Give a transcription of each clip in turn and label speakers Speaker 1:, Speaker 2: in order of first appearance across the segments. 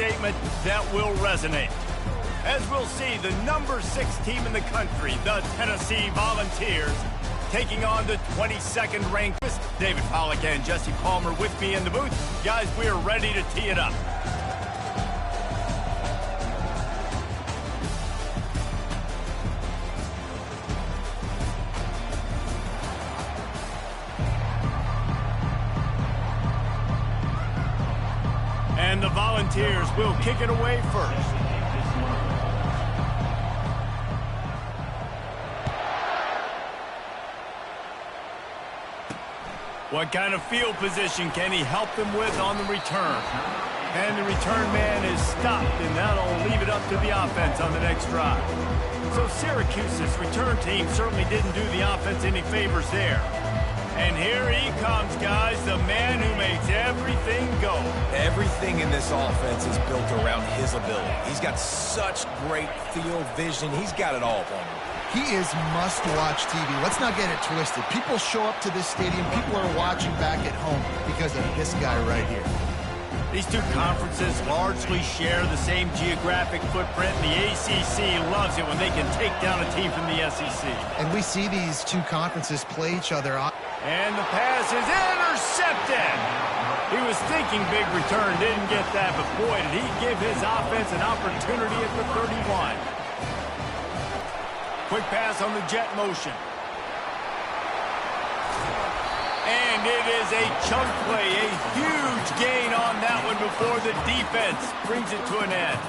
Speaker 1: statement that will resonate. As we'll see, the number 6 team in the country, the Tennessee Volunteers, taking on the 22nd ranked David Pollack and Jesse Palmer with me in the booth. Guys, we are ready to tee it up. And the Volunteers will kick it away first. What kind of field position can he help them with on the return? And the return man is stopped, and that'll leave it up to the offense on the next drive. So Syracuse's return team certainly didn't do the offense any favors there. And here he comes, guys, the man who makes everything go.
Speaker 2: Everything in this offense is built around his ability. He's got such great field vision. He's got it all for him.
Speaker 3: He is must-watch TV. Let's not get it twisted. People show up to this stadium. People are watching back at home because of this guy right here.
Speaker 1: These two conferences largely share the same geographic footprint. The ACC loves it when they can take down a team from the SEC.
Speaker 3: And we see these two conferences play each other.
Speaker 1: And the pass is intercepted. He was thinking big return, didn't get that, but boy, did he give his offense an opportunity at the 31. Quick pass on the jet motion. And it is a chunk play, a huge gain on that one before the defense brings it to an end.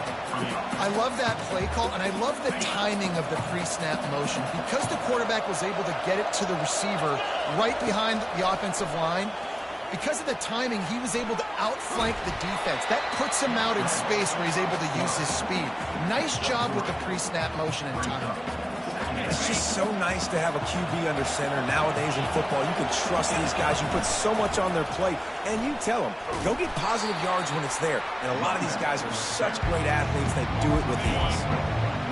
Speaker 3: I love that play call, and I love the timing of the pre-snap motion. Because the quarterback was able to get it to the receiver right behind the offensive line, because of the timing, he was able to outflank the defense. That puts him out in space where he's able to use his speed. Nice job with the pre-snap motion and timing.
Speaker 2: It's just so nice to have a QB under center. Nowadays in football, you can trust these guys. You put so much on their plate, and you tell them, go get positive yards when it's there. And a lot of these guys are such great athletes, they do it with ease.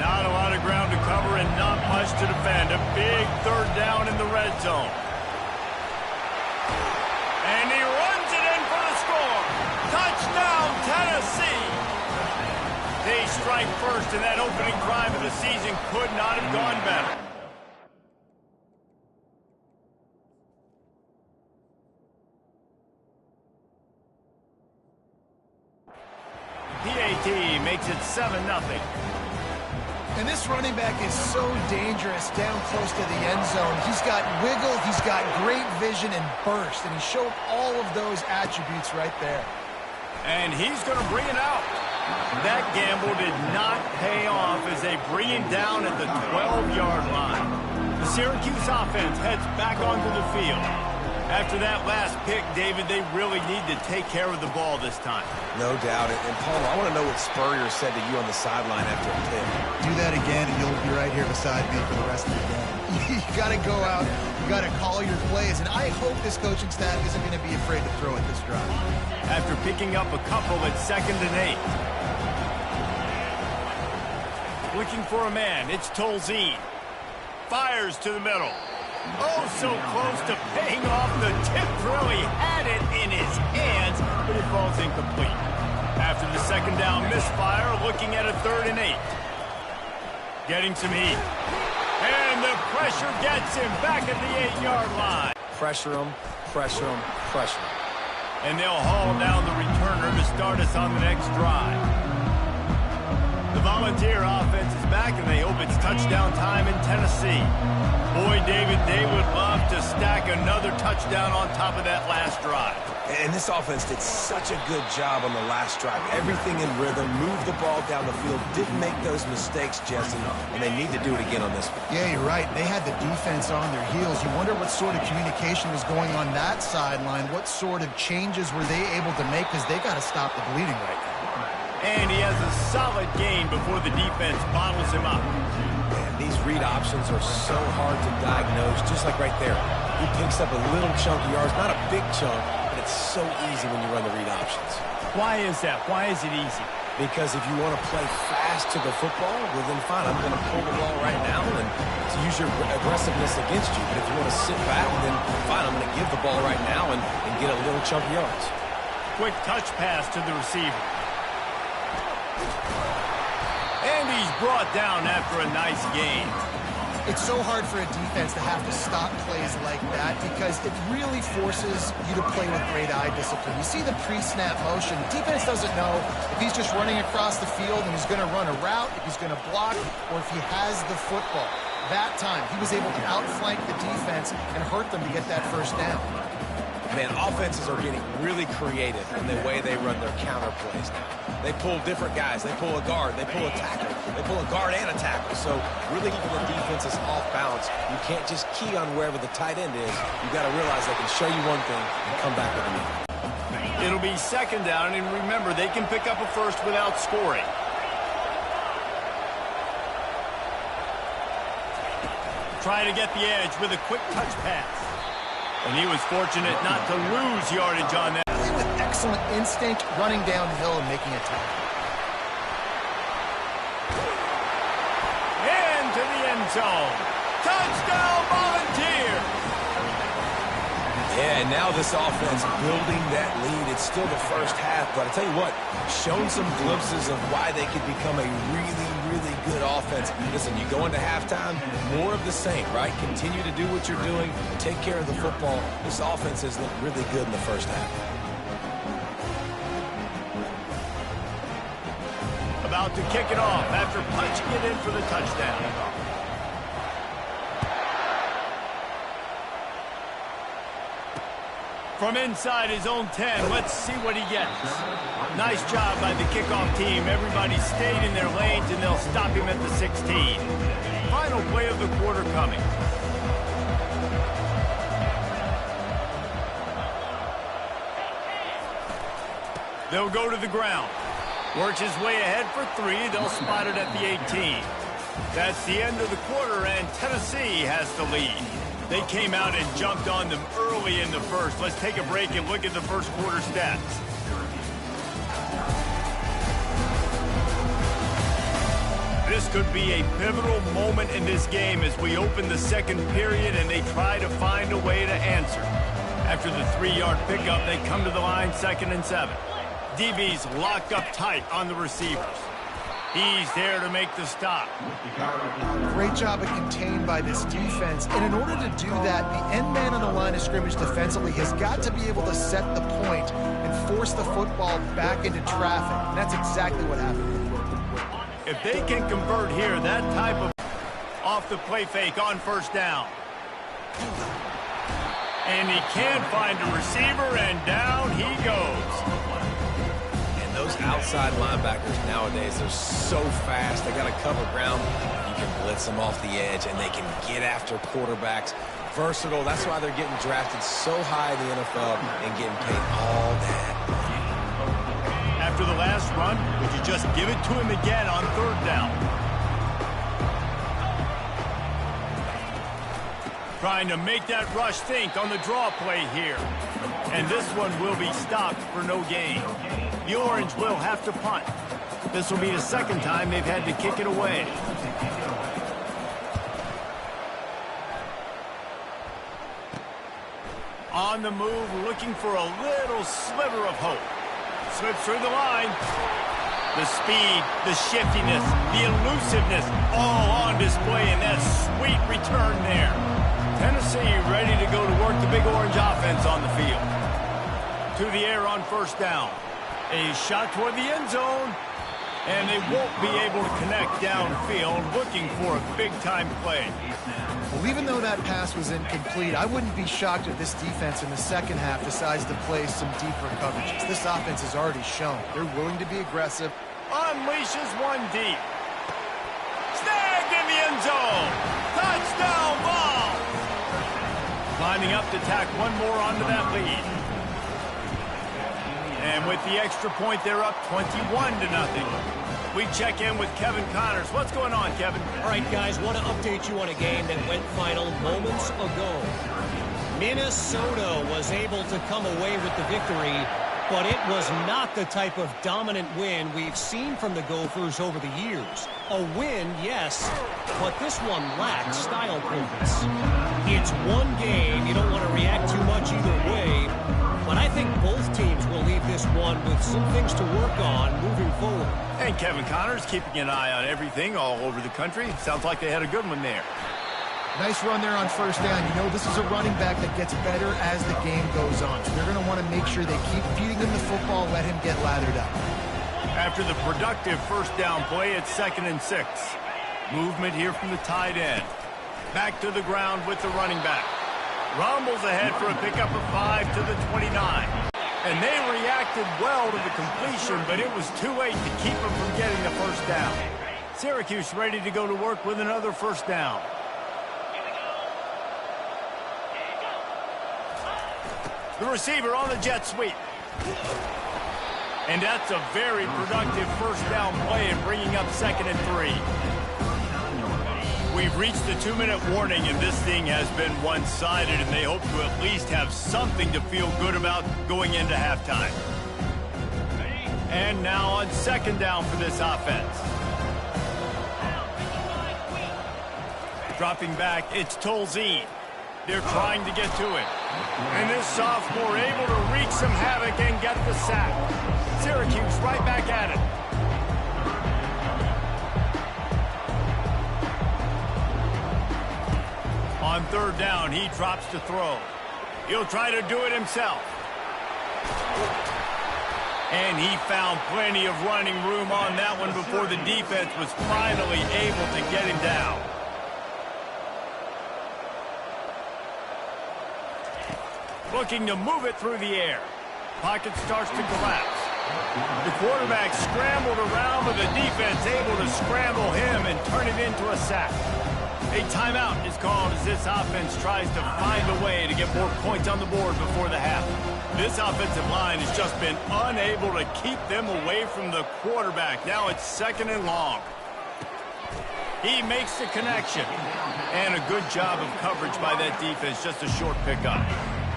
Speaker 1: Not a lot of ground to cover and not much to defend. A big third down in the red zone. And he runs it in for the score. Touchdown, Tennessee! They strike first, and that opening drive of the season could not have gone better. PAT makes it 7-0.
Speaker 3: And this running back is so dangerous down close to the end zone. He's got wiggle, he's got great vision and burst, and he showed all of those attributes right there.
Speaker 1: And he's going to bring it out. That gamble did not pay off as they bring him down at the 12-yard line. The Syracuse offense heads back onto the field. After that last pick, David, they really need to take care of the ball this time.
Speaker 2: No doubt. And Paul, I want to know what Spurrier said to you on the sideline after a pick.
Speaker 3: Do that again, and you'll be right here beside me for the rest of the game. You got to go out. You got to call your plays. And I hope this coaching staff isn't going to be afraid to throw at this drive.
Speaker 1: After picking up a couple at 2nd and 8. Looking for a man. It's Tolzien. Fires to the middle. Oh, so close to paying off. The tip really had it in his hands, but it falls incomplete. After the 2nd down misfire, looking at a 3rd and 8. Getting some heat. And the pressure gets him back at the 8-yard line.
Speaker 2: Pressure him, pressure him, pressure him.
Speaker 1: And they'll haul down the returner to start us on the next drive. The Volunteer offense is back, and they hope it's touchdown time in Tennessee. Boy, David, they would love to stack another touchdown on top of that last drive.
Speaker 2: And this offense did such a good job on the last drive. Everything in rhythm, moved the ball down the field, didn't make those mistakes, Jesse, and they need to do it again on this one.
Speaker 3: Yeah, you're right. They had the defense on their heels. You wonder what sort of communication was going on that sideline. What sort of changes were they able to make, because they got to stop the bleeding right now.
Speaker 1: And he has a solid gain before the defense bottles him up.
Speaker 2: Man, these read options are so hard to diagnose, just like right there. He picks up a little chunk of yards, not a big chunk, but it's so easy when you run the read options.
Speaker 1: Why is that? Why is it easy?
Speaker 2: Because if you want to play fast to the football, well then fine, I'm going to pull the ball right now and to use your aggressiveness against you. But if you want to sit back, then fine, I'm going to give the ball right now and get a little chunk of yards.
Speaker 1: Quick touch pass to the receiver. And he's brought down after a nice gain.
Speaker 3: It's so hard for a defense to have to stop plays like that because it really forces you to play with great eye discipline. You see the pre-snap motion. Defense doesn't know if he's just running across the field and he's going to run a route, if he's going to block, or if he has the football. That time, he was able to outflank the defense and hurt them to get that first down.
Speaker 2: Man, offenses are getting really creative in the way they run their counter plays now. They pull different guys. They pull a guard. They pull a tackle. They pull a guard and a tackle. So really keeping the defense is off balance. You can't just key on wherever the tight end is. You got to realize they can show you one thing and come back with another.
Speaker 1: It'll be second down, and remember, they can pick up a first without scoring. Trying to get the edge with a quick touch pass. And he was fortunate not to lose yardage on that.
Speaker 3: With excellent instinct, running downhill and making a tackle.
Speaker 1: Into the end zone. Touchdown, Volunteer!
Speaker 2: Yeah, and now this offense building that lead. It's still the first half, but I'll tell you what, shown some glimpses of why they could become a really good offense. Listen, you go into halftime, more of the same, right? Continue to do what you're doing, take care of the football. This offense has looked really good in the first half.
Speaker 1: About to kick it off after punching it in for the touchdown. From inside his own 10, let's see what he gets. Nice job by the kickoff team. Everybody stayed in their lanes, and they'll stop him at the 16. Final play of the quarter coming. They'll go to the ground. Works his way ahead for 3. They'll spot it at the 18. That's the end of the quarter, and Tennessee has the lead. They came out and jumped on them early in the first. Let's take a break and look at the first quarter stats. This could be a pivotal moment in this game as we open the second period and they try to find a way to answer. After the 3-yard pickup, they come to the line 2nd and 7. DB's locked up tight on the receivers. He's there to make the stop.
Speaker 3: Great job of contained by this defense. And in order to do that, the end man on the line of scrimmage defensively has got to be able to set the point and force the football back into traffic. And that's exactly what happened.
Speaker 1: If they can convert here, that type of off the play fake on first down. And he can't find a receiver, and down he goes.
Speaker 2: Those outside linebackers nowadays, they're so fast. They got to cover ground. You can blitz them off the edge, and they can get after quarterbacks. Versatile. That's why they're getting drafted so high in the NFL and getting paid all that.
Speaker 1: After the last run, would you just give it to him again on 3rd down? Trying to make that rush think on the draw play here. And this one will be stopped for no gain. The Orange will have to punt. This will be the second time they've had to kick it away. On the move, looking for a little sliver of hope. Slips through the line. The speed, the shiftiness, the elusiveness, all on display in that sweet return there. Tennessee ready to go to work the Big Orange offense on the field. To the air on first down. A shot toward the end zone, and they won't be able to connect downfield, looking for a big-time play.
Speaker 3: Well, even though that pass was incomplete, I wouldn't be shocked if this defense in the second half decides to play some deeper coverages. This offense has already shown they're willing to be aggressive.
Speaker 1: Unleashes one deep. Snagged in the end zone. Touchdown ball. Climbing up to tack one more onto that lead. And with the extra point, they're up 21-0. We check in with Kevin Connors. What's going on, Kevin?
Speaker 4: All right, guys, want to update you on a game that went final moments ago. Minnesota was able to come away with the victory, but it was not the type of dominant win we've seen from the Gophers over the years. A win, yes, but this one lacks style points. It's one game. You don't want to react too much either way. But I think both teams will leave this one with some things to work on moving forward.
Speaker 1: And Kevin Connors keeping an eye on everything all over the country. Sounds like they had a good one there.
Speaker 3: Nice run there on first down. You know, this is a running back that gets better as the game goes on. So they're going to want to make sure they keep feeding him the football, let him get lathered up.
Speaker 1: After the productive first down play, it's 2nd and 6. Movement here from the tight end. Back to the ground with the running back. Rumbles ahead for a pickup of 5 to the 29. And they reacted well to the completion, but it was too late to keep them from getting the first down. Syracuse ready to go to work with another first down. The receiver on the jet sweep. And that's a very productive first down play and bringing up 2nd and 3. We've reached the 2-minute warning, and this thing has been one-sided, and they hope to at least have something to feel good about going into halftime. And now on 2nd down for this offense. Dropping back, it's Tolzien. They're trying to get to it. And this sophomore able to wreak some havoc and get the sack. Syracuse right back at it. On 3rd down, he drops to throw. He'll try to do it himself. And he found plenty of running room on that one before the defense was finally able to get him down. Looking to move it through the air. Pocket starts to collapse. The quarterback scrambled around, but the defense able to scramble him and turn it into a sack. A timeout is called as this offense tries to find a way to get more points on the board before the half. This offensive line has just been unable to keep them away from the quarterback. Now it's 2nd and long. He makes the connection. And a good job of coverage by that defense, just a short pickup.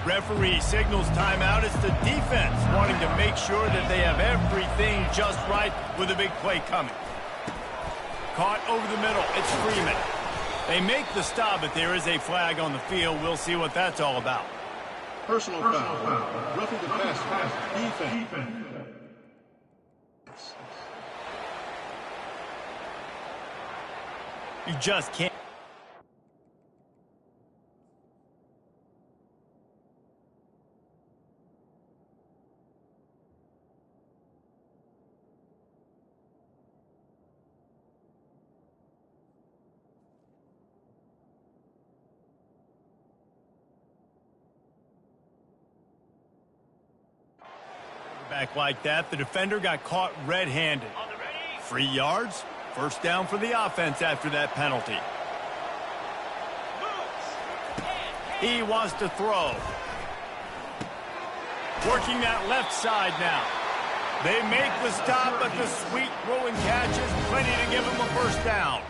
Speaker 1: Referee signals timeout. It's the defense wanting to make sure that they have everything just right with a big play coming. Caught over the middle. It's Freeman. They make the stop, but there is a flag on the field. We'll see what that's all about.
Speaker 5: Personal foul. Roughing the pass. Defense.
Speaker 1: You just can't. Back like that, the defender got caught red-handed. 3 yards, first down for the offense after that penalty. He wants to throw. Working that left side now. They make the stop, but the sweet throwing catch is plenty to give him a first down.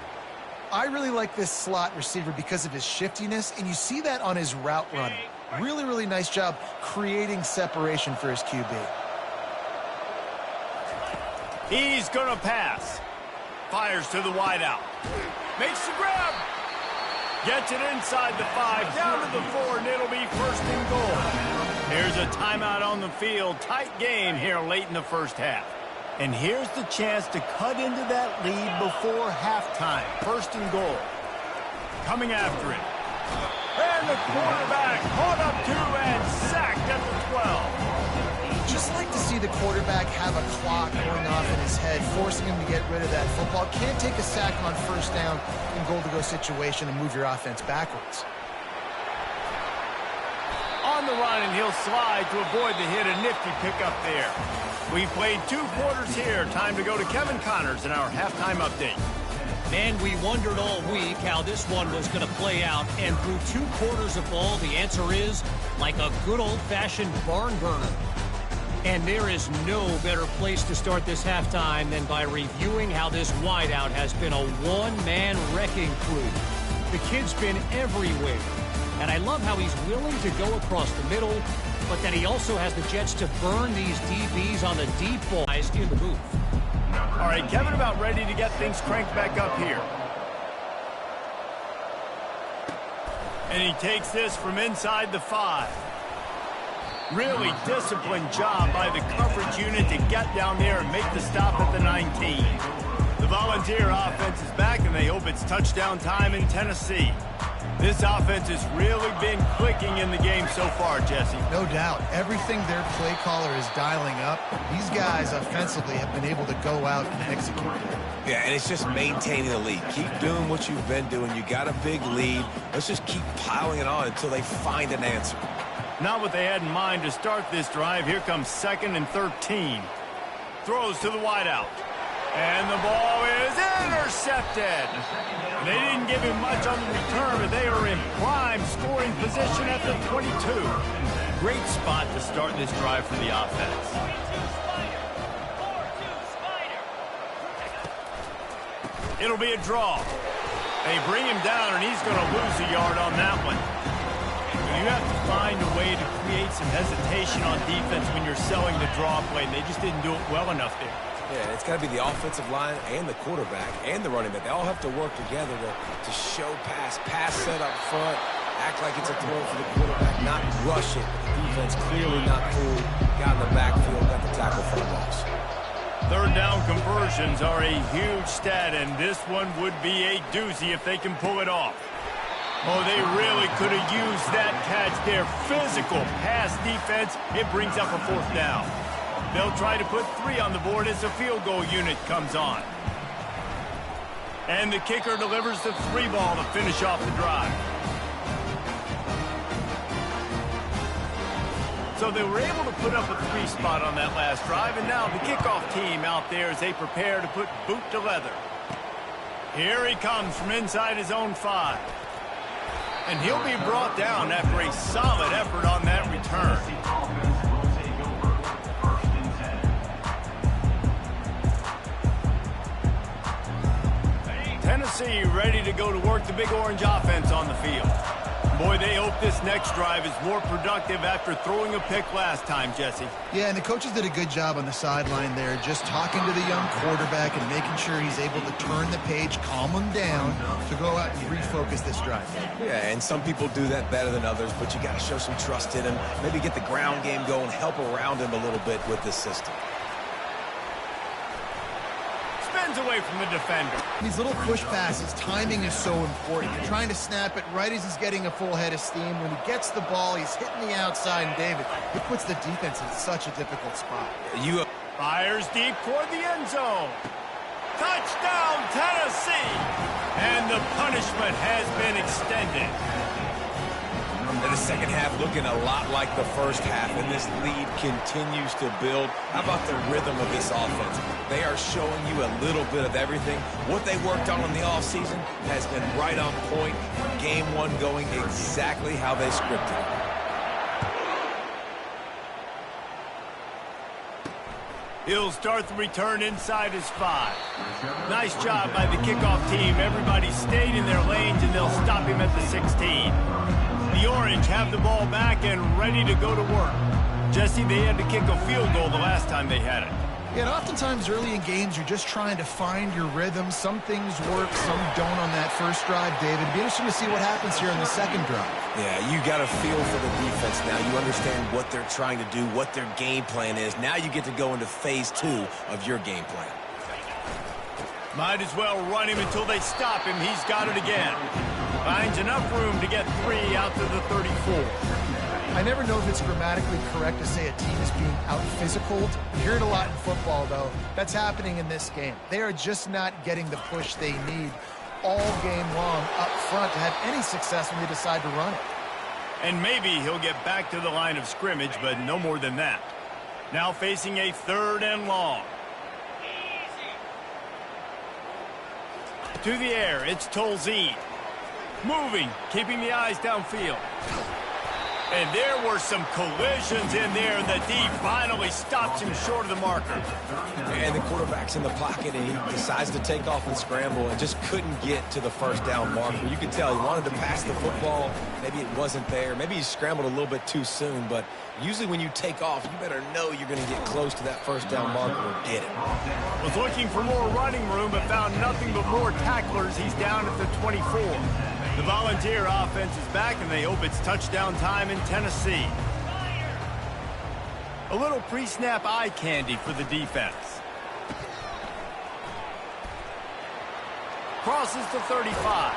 Speaker 3: I really like this slot receiver because of his shiftiness, and you see that on his route running. Really, really nice job creating separation for his QB.
Speaker 1: He's going to pass. Fires to the wideout. Makes the grab. Gets it inside the 5, down to the 4, and it'll be 1st and goal. Here's a timeout on the field. Tight game here late in the first half. And here's the chance to cut into that lead before halftime. 1st and goal. Coming after it. And the quarterback caught up to and sacked at the 12.
Speaker 3: Just like to see the quarterback have a clock going off in his head, forcing him to get rid of that football. Can't take a sack on first down in goal-to-go situation and move your offense backwards.
Speaker 1: On the run, and he'll slide to avoid the hit. A nifty pickup there. We've played 2 quarters here. Time to go to Kevin Connors in our halftime update.
Speaker 4: And we wondered all week how this one was going to play out. And through 2 quarters of ball, the answer is like a good old-fashioned barn burner. And there is no better place to start this halftime than by reviewing how this wideout has been a one-man wrecking crew. The kid's been everywhere. And I love how he's willing to go across the middle, but that he also has the jets to burn these DBs on the deep balls in the booth.
Speaker 1: All right, Kevin about ready to get things cranked back up here. And he takes this from inside the 5. Really disciplined job by the coverage unit to get down there and make the stop at the 19. The Volunteer offense is back, and they hope it's touchdown time in Tennessee. This offense has really been clicking in the game so far, Jesse.
Speaker 3: No doubt. Everything their play caller is dialing up, these guys offensively have been able to go out and execute it.
Speaker 2: Yeah, and it's just maintaining the lead. Keep doing what you've been doing. You got a big lead. Let's just keep piling it on until they find an answer.
Speaker 1: Not what they had in mind to start this drive. Here comes 2nd and 13. Throws to the wideout. And the ball is intercepted. They didn't give him much on the return, but they are in prime scoring position at the 22. Great spot to start this drive for the offense. It'll be a draw. They bring him down, and he's going to lose a yard on that one. You have to find a way to create some hesitation on defense when you're selling the draw play, and they just didn't do it well enough there.
Speaker 2: Yeah, it's got to be the offensive line and the quarterback and the running back. They all have to work together to show pass set up front, act like it's a throw for the quarterback, not rush it. The defense clearly not cool. Got in the backfield, got the tackle for a loss.
Speaker 1: 3rd down conversions are a huge stat, and this one would be a doozy if they can pull it off. Oh, they really could have used that catch there. Physical pass defense. It brings up a 4th down. They'll try to put 3 on the board as the field goal unit comes on. And the kicker delivers the 3 ball to finish off the drive. So they were able to put up a 3 spot on that last drive, and now the kickoff team out there as they prepare to put boot to leather. Here he comes from inside his own 5. And he'll be brought down after a solid effort on that return. Tennessee ready to go to work the Big Orange offense on the field. Boy, they hope this next drive is more productive after throwing a pick last time, Jesse.
Speaker 3: Yeah, and the coaches did a good job on the sideline there, just talking to the young quarterback and making sure he's able to turn the page, calm him down, to go out and refocus this drive.
Speaker 2: Yeah, and some people do that better than others, but you got to show some trust in him. Maybe get the ground game going, help around him a little bit with this system.
Speaker 1: Away from the defender.
Speaker 3: These little push passes, timing is so important. You're trying to snap it right as he's getting a full head of steam. When he gets the ball, he's hitting the outside, and David, it puts the defense in such a difficult spot.
Speaker 1: Fires deep toward the end zone. Touchdown, Tennessee! And the punishment has been extended.
Speaker 2: And the second half looking a lot like the first half, and this lead continues to build. How about the rhythm of this offense? They are showing you a little bit of everything. What they worked on in the offseason has been right on point. Game 1 going exactly how they scripted it.
Speaker 1: He'll start the return inside his 5. Nice job by the kickoff team. Everybody stayed in their lanes, and they'll stop him at the 16. The Orange have the ball back and ready to go to work. Jesse, they had to kick a field goal the last time they had it.
Speaker 3: Yeah, and oftentimes early in games, you're just trying to find your rhythm. Some things work, some don't on that first drive, David. It'd be interesting to see what happens here in the second drive.
Speaker 2: Yeah, you got a feel for the defense now. You understand what they're trying to do, what their game plan is. Now you get to go into phase 2 of your game plan.
Speaker 1: Might as well run him until they stop him. He's got it again. Finds enough room to get 3 out to the 34.
Speaker 3: I never know if it's grammatically correct to say a team is being out-physicaled. You hear it a lot in football, though. That's happening in this game. They are just not getting the push they need all game long up front to have any success when they decide to run it.
Speaker 1: And maybe he'll get back to the line of scrimmage, but no more than that. Now facing a 3rd and long. To the air, it's Tolzien. Moving, keeping the eyes downfield. And there were some collisions in there. The D finally stops him short of the marker.
Speaker 2: And the quarterback's in the pocket, and he decides to take off and scramble and just couldn't get to the first down marker. You could tell he wanted to pass the football. Maybe it wasn't there. Maybe he scrambled a little bit too soon. But usually when you take off, you better know you're going to get close to that first down marker or get it.
Speaker 1: Was looking for more running room, but found nothing but more tacklers. He's down at the 24. The Volunteer offense is back, and they hope it's touchdown time in Tennessee. A little pre-snap eye candy for the defense. Crosses the 35.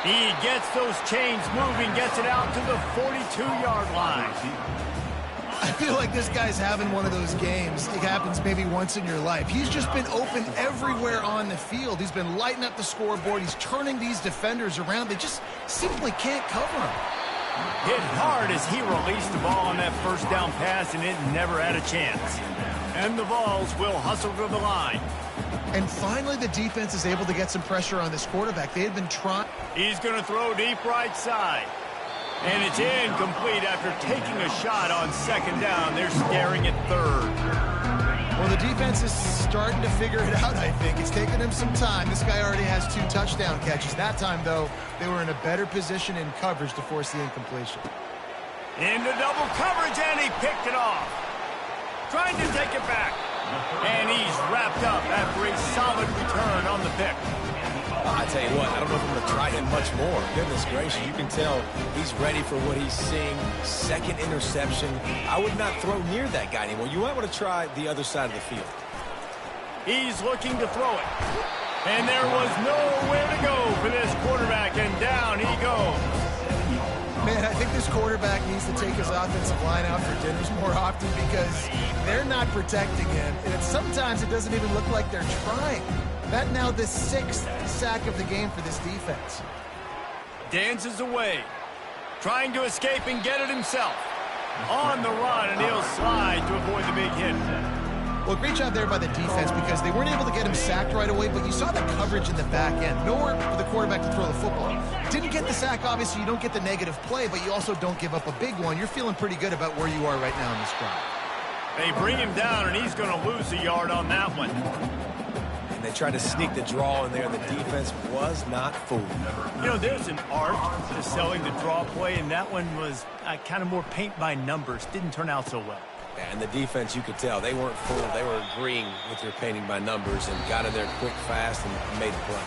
Speaker 1: He gets those chains moving, gets it out to the 42-yard line.
Speaker 3: I feel like this guy's having one of those games. It happens maybe once in your life. He's just been open everywhere on the field. He's been lighting up the scoreboard. He's turning these defenders around. They just simply can't cover him.
Speaker 1: Hit hard as he released the ball on that first down pass, and it never had a chance. And the Vols will hustle to the line.
Speaker 3: And finally, the defense is able to get some pressure on this quarterback. They had been trying.
Speaker 1: He's going to throw deep right side. And it's incomplete after taking a shot on second down. They're staring at third.
Speaker 3: Well, the defense is starting to figure it out, I think. It's taken him some time. This guy already has 2 touchdown catches. That time, though, they were in a better position in coverage to force the incompletion.
Speaker 1: Into double coverage, and he picked it off. Trying to take it back. And he's wrapped up after a solid return on the pick.
Speaker 2: I tell you what, I don't know if I'm going to try him much more. Goodness gracious, you can tell he's ready for what he's seeing. Second interception. I would not throw near that guy anymore. You might want to try the other side of the field.
Speaker 1: He's looking to throw it. And there was nowhere to go for this quarterback, and down he goes.
Speaker 3: Man, I think this quarterback needs to take his offensive line out for dinners more often because they're not protecting him. And sometimes it doesn't even look like they're trying. That now the 6th sack of the game for this defense.
Speaker 1: Dances away. Trying to escape and get it himself. On the run, and he'll slide to avoid the big hit.
Speaker 3: Well, great job there by the defense because they weren't able to get him sacked right away, but you saw the coverage in the back end. Nowhere for the quarterback to throw the football. Didn't get the sack, obviously. You don't get the negative play, but you also don't give up a big one. You're feeling pretty good about where you are right now in this drive.
Speaker 1: They bring him down, and he's going to lose a yard on that one.
Speaker 2: And they tried to sneak the draw in there. The defense was not fooled.
Speaker 1: You know, there's an art to selling the draw play, and that one was kind of more paint by numbers. Didn't turn out so well.
Speaker 2: And the defense, you could tell, they weren't fooled. They were agreeing with their painting by numbers and got in there quick, fast, and made a play.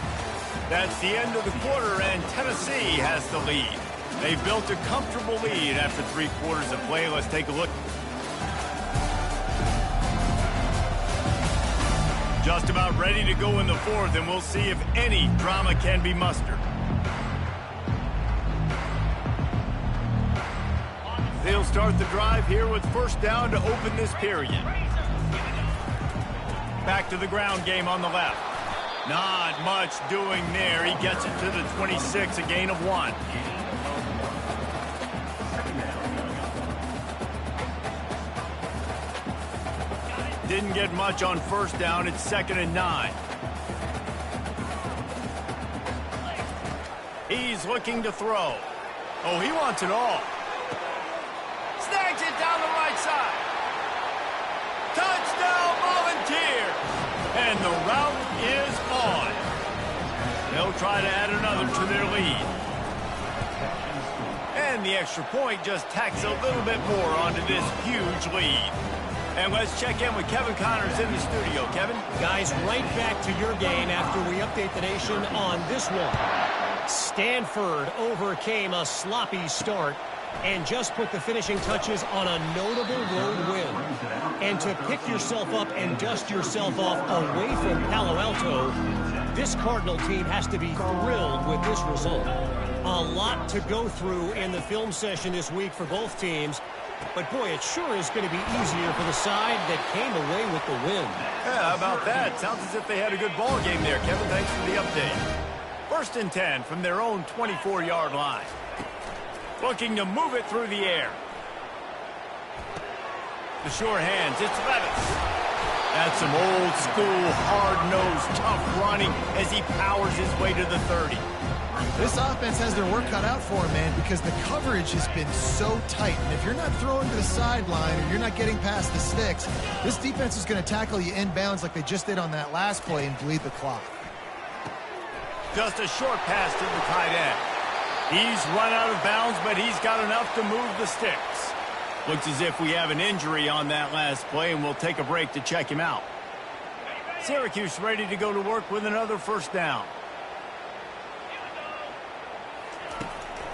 Speaker 1: That's the end of the quarter, and Tennessee has the lead. They built a comfortable lead after 3 quarters of play. Let's take a look. Just about ready to go in the 4th, and we'll see if any drama can be mustered. They'll start the drive here with first down to open this period. Back to the ground game on the left. Not much doing there. He gets it to the 26, a gain of 1. Didn't get much on first down. It's 2nd and 9. He's looking to throw. Oh, he wants it all. Snags it down the right side. Touchdown, Volunteer. And the route is on. They'll try to add another to their lead. And the extra point just tacks a little bit more onto this huge lead. And let's check in with Kevin Connors in the studio. Kevin?
Speaker 4: Guys, right back to your game after we update the nation on this one. Stanford overcame a sloppy start and just put the finishing touches on a notable road win. And to pick yourself up and dust yourself off away from Palo Alto, this Cardinal team has to be thrilled with this result. A lot to go through in the film session this week for both teams. But, boy, it sure is going to be easier for the side that came away with the win.
Speaker 1: Yeah, how about that? Sounds as if they had a good ball game there, Kevin. Thanks for the update. 1st and 10 from their own 24-yard line. Looking to move it through the air. The sure hands, it's Levis. That's some old-school, hard-nosed, tough running as he powers his way to the 30.
Speaker 3: This offense has their work cut out for him, man, because the coverage has been so tight. And if you're not throwing to the sideline or you're not getting past the sticks, this defense is going to tackle you inbounds like they just did on that last play and bleed the clock.
Speaker 1: Just a short pass to the tight end. He's run out of bounds, but he's got enough to move the sticks. Looks as if we have an injury on that last play, and we'll take a break to check him out. Syracuse ready to go to work with another first down.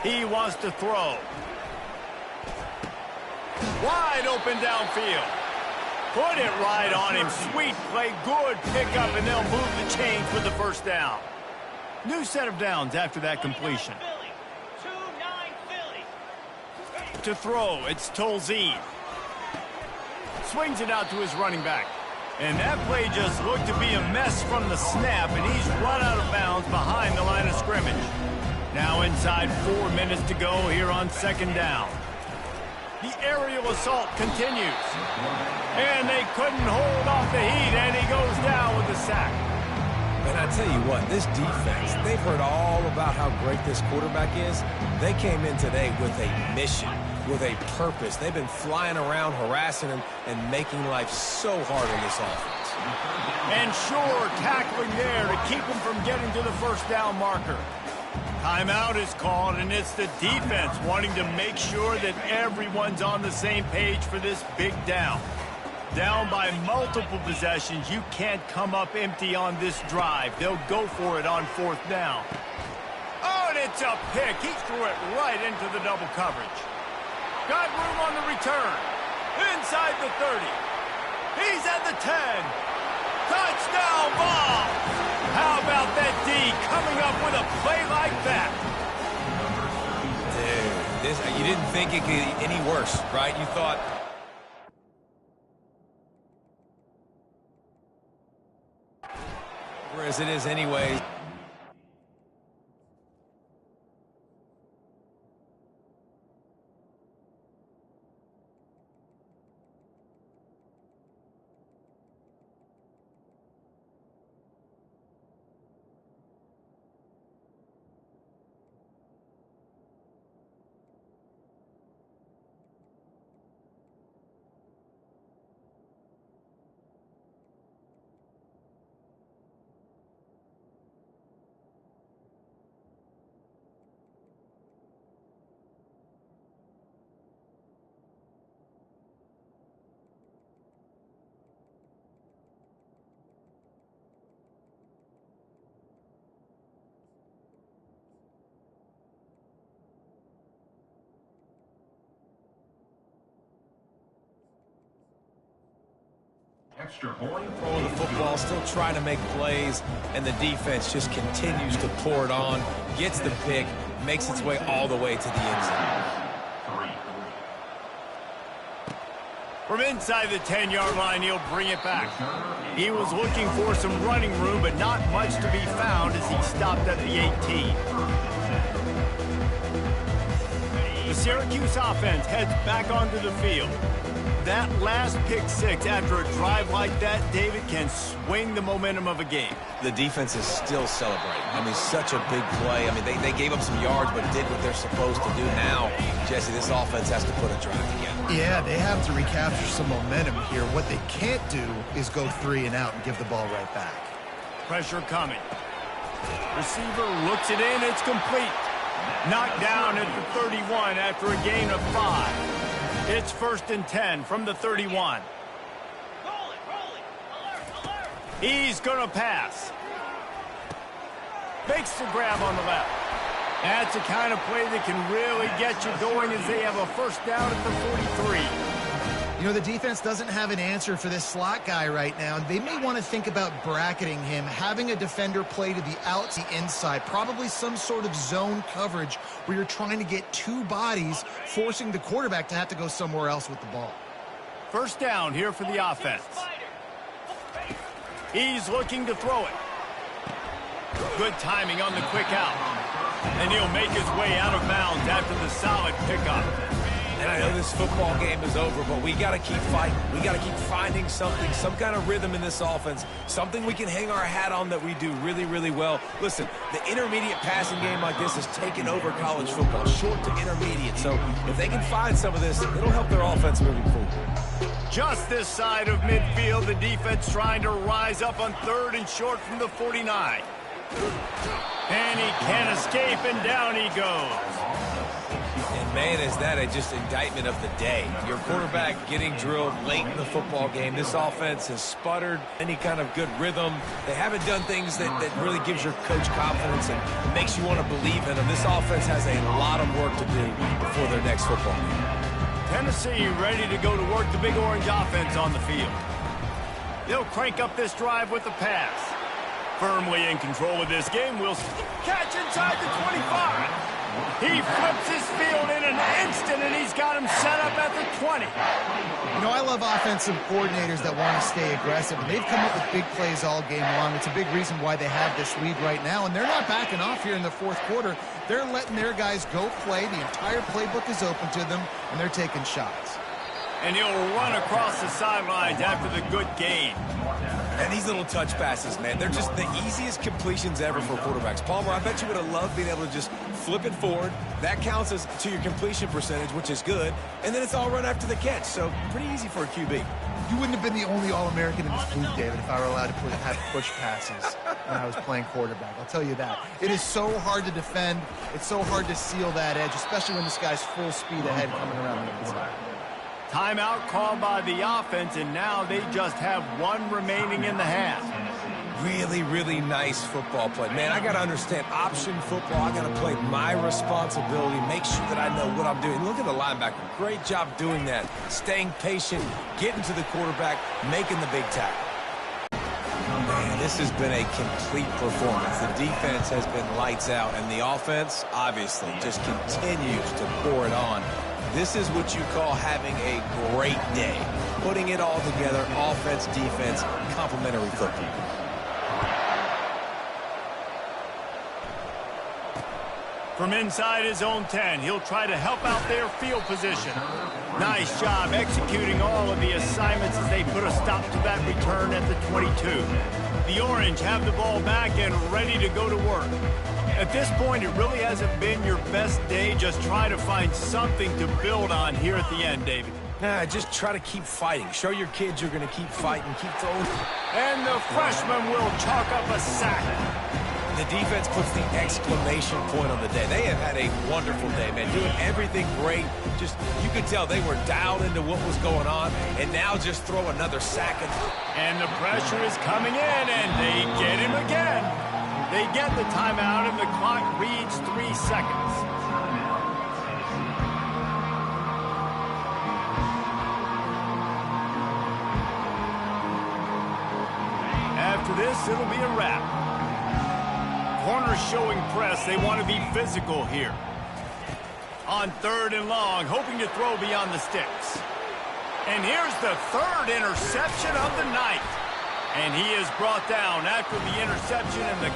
Speaker 1: He wants to throw. Wide open downfield. Put it right on him. Sweet play. Good pickup, and they'll move the chains with the first down. New set of downs after that completion. To throw, it's Tolzien. Swings it out to his running back. And that play just looked to be a mess from the snap, and he's run out of bounds behind the line of scrimmage. Now inside 4 minutes to go here on second down. The aerial assault continues. And they couldn't hold off the heat, and he goes down with the sack.
Speaker 2: And I tell you what, this defense, they've heard all about how great this quarterback is. They came in today with a mission, with a purpose. They've been flying around, harassing him, and making life so hard on this offense.
Speaker 1: And sure, tackling there to keep him from getting to the first down marker. Timeout is called, and it's the defense wanting to make sure that everyone's on the same page for this big down. Down by multiple possessions, you can't come up empty on this drive. They'll go for it on fourth down. Oh, and it's a pick. He threw it right into the double coverage. Got room on the return. Inside the 30. He's at the 10. Touchdown ball. How about that D coming up with a play like that?
Speaker 2: Dude, you didn't think it could get any worse, right? You thought... as it is anyway.
Speaker 5: Extra point.
Speaker 2: Throwing the football, still trying to make plays, and the defense just continues to pour it on, gets the pick, makes its way all the way to the end zone.
Speaker 1: From inside the 10-yard line, he'll bring it back. He was looking for some running room, but not much to be found as he stopped at the 18. The Syracuse offense heads back onto the field. That last pick six after a drive like that, David, can swing the momentum of a game.
Speaker 2: The defense is still celebrating. I mean, such a big play. I mean, they gave up some yards but did what they're supposed to do. Now, Jesse, this offense has to put a drive together.
Speaker 3: Yeah, they have to recapture some momentum here. What they can't do is go 3 and out and give the ball right back.
Speaker 1: Pressure coming. Receiver looks it in. It's complete. Knocked down at the 31 after a gain of 5. It's 1st and 10 from the 31. He's going to pass. Makes the grab on the left. That's the kind of play that can really get you going as they have a first down at the 43.
Speaker 3: You know, the defense doesn't have an answer for this slot guy right now. They may want to think about bracketing him, having a defender play to the outside, inside, probably some sort of zone coverage where you're trying to get 2 bodies, forcing the quarterback to have to go somewhere else with the ball.
Speaker 1: First down here for the offense. He's looking to throw it. Good timing on the quick out. And he'll make his way out of bounds after the solid pickup.
Speaker 2: And I know this football game is over, but we got to keep fighting. We got to keep finding something, some kind of rhythm in this offense, something we can hang our hat on that we do really, really well. Listen, the intermediate passing game like this has taken over college football, short to intermediate. So if they can find some of this, it'll help their offense moving forward.
Speaker 1: Just this side of midfield, the defense trying to rise up on 3rd and short from the 49. And he can't escape, and down he goes.
Speaker 2: And man, is that just indictment of the day. Your quarterback getting drilled late in the football game. This offense has sputtered any kind of good rhythm. They haven't done things that really gives your coach confidence and makes you want to believe in them. This offense has a lot of work to do before their next football game.
Speaker 1: Tennessee ready to go to work the Big Orange offense on the field. They'll crank up this drive with the pass. Firmly in control of this game. Will catch inside the 25. He flips his field in an instant, and he's got him set up at the 20.
Speaker 3: You know, I love offensive coordinators that want to stay aggressive, and they've come up with big plays all game long. It's a big reason why they have this lead right now, and they're not backing off here in the fourth quarter. They're letting their guys go play. The entire playbook is open to them, and they're taking shots.
Speaker 1: And he'll run across the sidelines after the good gain.
Speaker 2: And these little touch passes, man, they're just the easiest completions ever for quarterbacks. Palmer, I bet you would have loved being able to just flip it forward. That counts as to your completion percentage, which is good. And then it's all run after the catch, so pretty easy for a QB.
Speaker 3: You wouldn't have been the only All-American in this booth, David, if I were allowed to have push passes when I was playing quarterback. I'll tell you that. It is so hard to defend. It's so hard to seal that edge, especially when this guy's full speed ahead coming around the inside.
Speaker 1: Timeout called by the offense, and now they just have one remaining in the half.
Speaker 2: Really, really nice football play. Man, I got to understand option football. I got to play my responsibility, make sure that I know what I'm doing. Look at the linebacker. Great job doing that. Staying patient, getting to the quarterback, making the big tackle. Man, this has been a complete performance. The defense has been lights out, and the offense, obviously, just continues to pour it on. This is what you call having a great day. Putting it all together, offense, defense, complementary football.
Speaker 1: From inside his own 10, he'll try to help out their field position. Nice job executing all of the assignments as they put a stop to that return at the 22. The Orange have the ball back and ready to go to work. At this point, it really hasn't been your best day. Just try to find something to build on here at the end, David.
Speaker 2: Just try to keep fighting. Show your kids you're going to keep fighting, keep throwing.
Speaker 1: And the freshman will chalk up a sack.
Speaker 2: The defense puts the exclamation point on the day. They have had a wonderful day, man. Doing everything great. Just, you could tell they were dialed into what was going on, and now just throw another sack.
Speaker 1: And the pressure is coming in, and they get him again. They get the timeout, and the clock reads 3 seconds. After this, it'll be a wrap. Corners showing press. They want to be physical here. On 3rd and long, hoping to throw beyond the sticks. And here's the 3rd interception of the night. And he is brought down after the interception, and the